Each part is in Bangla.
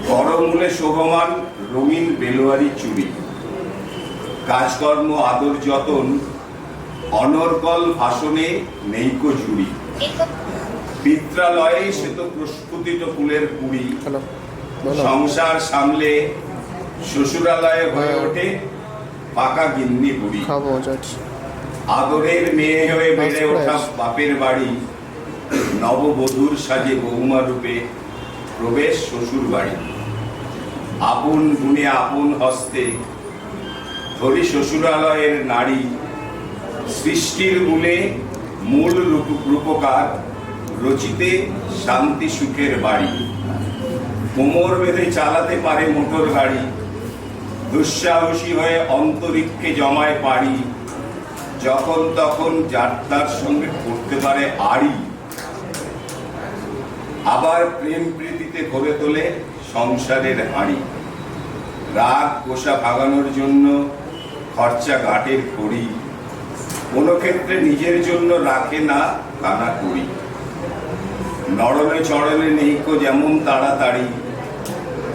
করমূলে শোভমান রঙিন বেলোয়ারি চুড়ি, কাজকর্ম আদর যতন অনর্গল ভাষণে নেইকো জুড়ি। পিত্রালয়ে শ্বেত প্রস্ফুটিত ফুলের কুড়ি, সংসার সামলে শ্বশুরালয়ে হয়ে ওঠে পাকা গিন্নি বুড়ি। আদরের মেয়ে হয়ে বেড়ে ওঠা বাপের বাড়ি, নববধূর সাজে বৌমা রূপে প্রবেশ শ্বশুর বাড়ি। আপন গুণে আপন হস্তে ধরি শ্বশুরালয়ের নারী, সৃষ্টির মূল রূপকার রচিতে শান্তি সুখের বাড়ি। কোমর বেঁধে চালাতে পারে মোটর গাড়ি, দুঃসাহসী হয়ে অন্তরিক্ষে জমায় পাড়ি, যখন তখন যাত্রার সঙ্গে করতে পারে আড়ি। আবার প্রেম প্রীতিতে ভরে তোলে সংসারের হাঁড়ি, রাগ গোসা ভাগানোর জন্য খরচা ঘাটের করি, কোনো ক্ষেত্রে নিজের জন্য রাখে না কানা করি। নরনে চরণে নেইকো যেমন তাড়াতাড়ি,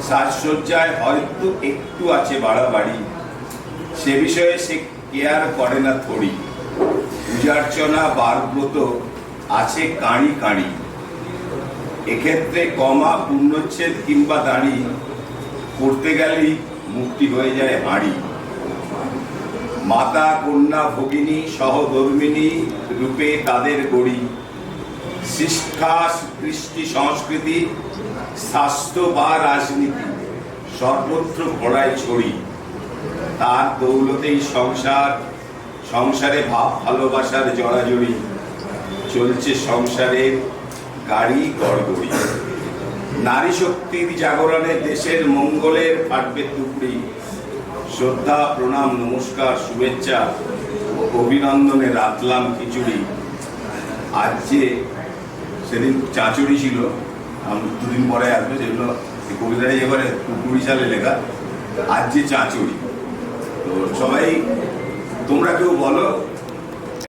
সাজসজ্জায় হয়তো একটু আছে বাড়াবাড়ি, সে বিষয়ে সে কেয়ার করে না থরি। পূজার্চনা বারব্রত আছে কাঁড়ি কাঁড়ি, এক্ষেত্রে কমা পূর্ণচ্ছেদ কিংবা দাঁড়ি করতে গেলেই মুক্তি হয়ে যায় হাঁড়ি। মাতা কন্যা ভগিনী সহধর্মিণী রূপে তাদের গড়ি, শিক্ষা কৃষ্টি সংস্কৃতি স্বাস্থ্য বা রাজনীতি সর্বত্র ঘোড়ায় ছড়ি। তার দৌলতেই সংসারে ভাব ভালোবাসার জড়াজড়ি, চলছে সংসারের গাড়ি গড়গড়ি। নারী শক্তির জাগরণে দেশের মঙ্গলের ফাটবে টুকরি, শ্রদ্ধা প্রণাম নমস্কার শুভেচ্ছা অভিনন্দনে রাতলাম খিচুড়ি। আজ যে সেদিন চাঁচুড়ি ছিল, দুদিন পরে আসবে, সেগুলো কবিতাটা এবারে 20 সালে লেখা। আজ যে চাঁচুড়ি, তো সবাই তোমরা কেউ বলো